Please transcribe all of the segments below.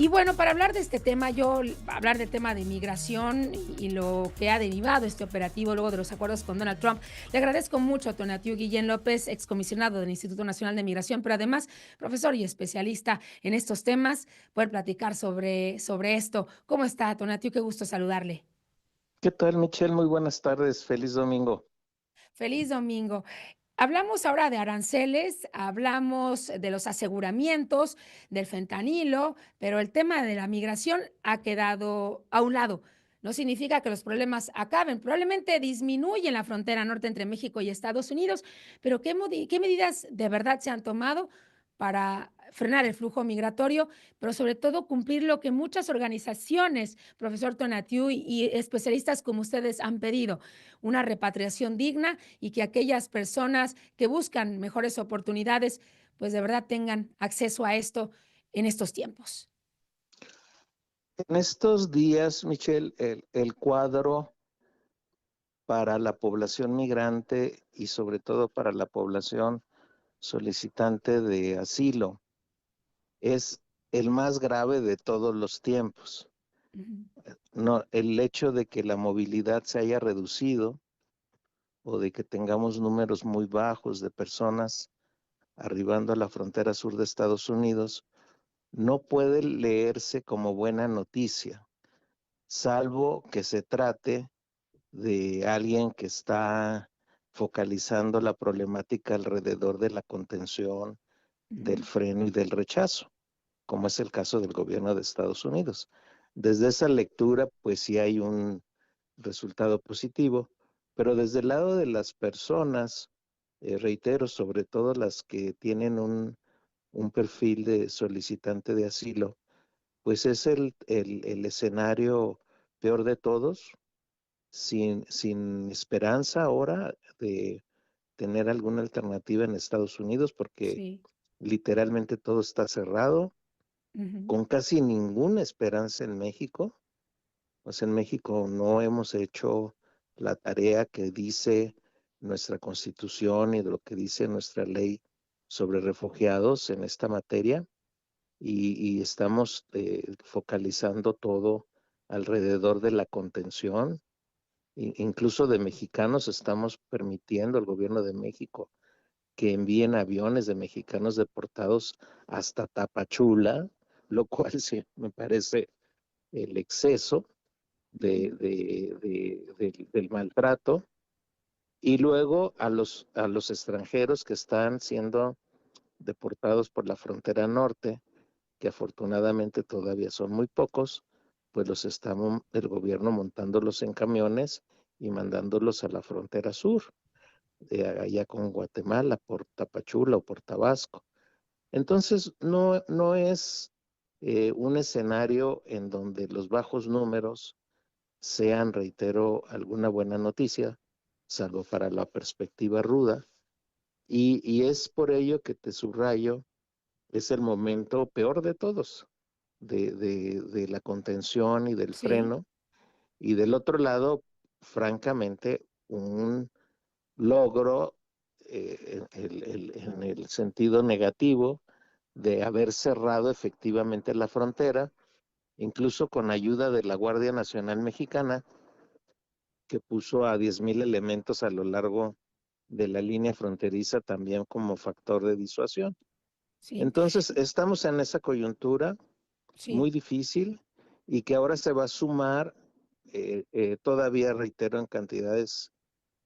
Y bueno, para hablar de este tema, hablar del tema de migración y lo que ha derivado este operativo luego de los acuerdos con Donald Trump. Le agradezco mucho a Tonatiu Guillén López, excomisionado del Instituto Nacional de Migración, pero además profesor y especialista en estos temas, poder platicar sobre esto. ¿Cómo está, Tonatiu? Qué gusto saludarle. ¿Qué tal, Michelle? Muy buenas tardes. Feliz domingo. Feliz domingo. Hablamos ahora de aranceles, hablamos de los aseguramientos, del fentanilo, pero el tema de la migración ha quedado a un lado. No significa que los problemas acaben, probablemente disminuyen la frontera norte entre México y Estados Unidos, pero ¿qué medidas de verdad se han tomado para frenar el flujo migratorio, pero sobre todo cumplir lo que muchas organizaciones, profesor Tonatiu, y especialistas como ustedes han pedido, una repatriación digna y que aquellas personas que buscan mejores oportunidades, pues de verdad tengan acceso a esto en estos tiempos? En estos días, Michelle, el cuadro para la población migrante y sobre todo para la población solicitante de asilo es el más grave de todos los tiempos. Ujú. No, el hecho de que la movilidad se haya reducido o de que tengamos números muy bajos de personas arribando a la frontera sur de Estados Unidos no puede leerse como buena noticia, salvo que se trate de alguien que está focalizando la problemática alrededor de la contención, del Ujú. freno y del rechazo, como es el caso del gobierno de Estados Unidos. Desde esa lectura, pues sí hay un resultado positivo, pero desde el lado de las personas, reitero, sobre todo las que tienen un perfil de solicitante de asilo, pues es el escenario peor de todos, sin esperanza ahora de tener alguna alternativa en Estados Unidos, porque Sí. literalmente todo está cerrado, Ujú. con casi ninguna esperanza en México. Pues en México no hemos hecho la tarea que dice nuestra Constitución y de lo que dice nuestra ley sobre refugiados en esta materia y estamos focalizando todo alrededor de la contención. Incluso de mexicanos estamos permitiendo al gobierno de México que envíen aviones de mexicanos deportados hasta Tapachula, lo cual sí me parece el exceso Ujú. del maltrato. Y luego a los extranjeros que están siendo deportados por la frontera norte, que afortunadamente todavía son muy pocos, pues los está el gobierno montándolos en camiones y mandándolos a la frontera sur, de allá con Guatemala, por Tapachula o por Tabasco. Entonces, no es un escenario en donde los bajos números sean, reitero, alguna buena noticia, salvo para la perspectiva ruda. Y es por ello que te subrayo, es el momento peor de todos, de la contención y del Sí. freno. Y del otro lado, francamente, un logro en el sentido negativo de haber cerrado efectivamente la frontera, incluso con ayuda de la Guardia Nacional Mexicana, que puso a 10,000 elementos a lo largo de la línea fronteriza también como factor de disuasión. Sí. Entonces, estamos en esa coyuntura Sí. muy difícil y que ahora se va a sumar, todavía reitero, en cantidades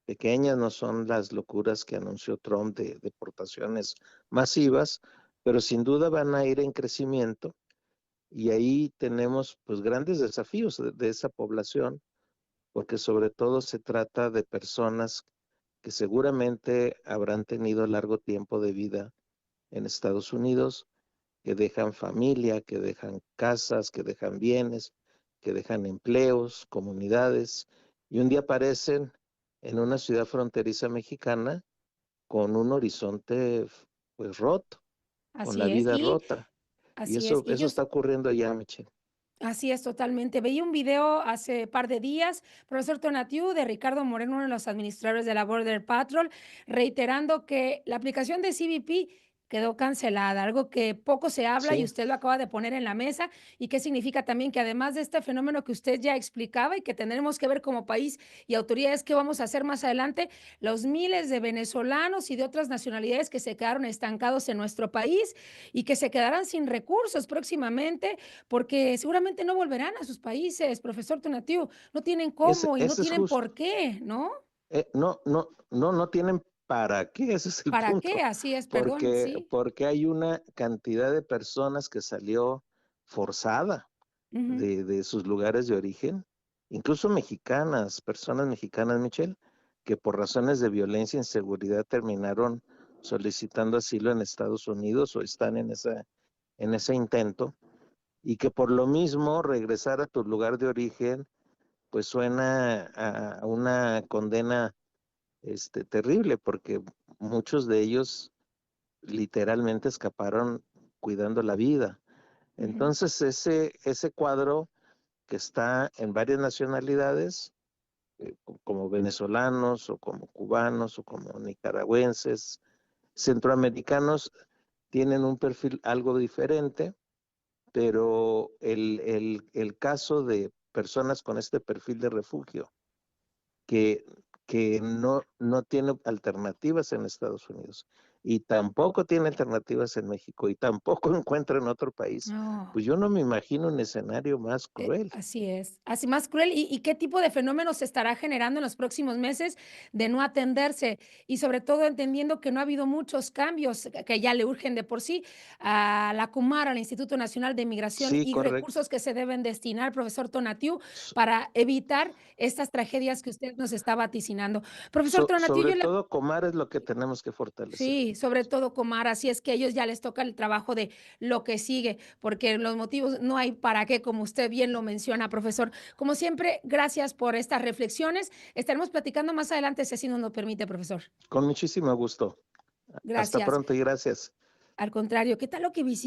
pequeñas, no son las locuras que anunció Trump de deportaciones masivas, pero sin duda van a ir en crecimiento y ahí tenemos pues grandes desafíos de esa población, porque sobre todo se trata de personas que seguramente habrán tenido largo tiempo de vida en Estados Unidos, que dejan familia, que dejan casas, que dejan bienes, que dejan empleos, comunidades, y un día aparecen en una ciudad fronteriza mexicana con un horizonte pues roto, con la Así es. vida Y rota. Y así es. Y eso yo está ocurriendo allá, Michelle. Así es, totalmente. Veía un video hace par de días, profesor Tonatiu, de Ricardo Moreno, uno de los administradores de la Border Patrol, reiterando que la aplicación de CBP quedó cancelada, algo que poco se habla y Sí, usted lo acaba de poner en la mesa. ¿Y qué significa también? Que además de este fenómeno que usted ya explicaba y que tendremos que ver como país y autoridades qué vamos a hacer más adelante, los miles de venezolanos y de otras nacionalidades que se quedaron estancados en nuestro país y que se quedarán sin recursos próximamente, porque seguramente no volverán a sus países, profesor Tonatiuh, no tienen cómo y no ese es tienen justo. por qué, ¿no? No tienen para qué, ese es el ¿Para qué? punto, Así es, perdón, sí. porque hay una cantidad de personas que salió forzada Ujú, de sus lugares de origen, incluso mexicanas, personas mexicanas, Michelle, que por razones de violencia e inseguridad terminaron solicitando asilo en Estados Unidos o están en ese intento, y que por lo mismo regresar a tu lugar de origen, pues suena a una condena terrible, porque muchos de ellos literalmente escaparon cuidando la vida. ujú. Entonces, ese cuadro que está en varias nacionalidades, como venezolanos o como cubanos o como nicaragüenses, centroamericanos, tienen un perfil algo diferente, pero el caso de personas con este perfil de refugio que, que no tiene alternativas en Estados Unidos y tampoco tiene alternativas en México y tampoco encuentra en otro país, Oh. pues yo no me imagino un escenario más cruel. Así es, así más cruel. ¿Y qué tipo de fenómenos se estará generando en los próximos meses de no atenderse? Y sobre todo entendiendo que no ha habido muchos cambios que ya le urgen de por sí a la CUMAR, al Instituto Nacional de Migración Sí, y correcto. recursos que se deben destinar, profesor Tonatiu, para evitar estas tragedias que usted nos está vaticinando. Profesor Tonatiu, Sobre yo le todo, Comar es lo que tenemos que fortalecer. sí, sobre todo Comar, así es que a ellos ya les toca el trabajo de lo que sigue, porque los motivos no hay para qué, como usted bien lo menciona, profesor. Como siempre, gracias por estas reflexiones. Estaremos platicando más adelante, si así nos lo permite, profesor. Con muchísimo gusto. Hasta Gracias. pronto y gracias. Al contrario, ¿qué tal lo que visita?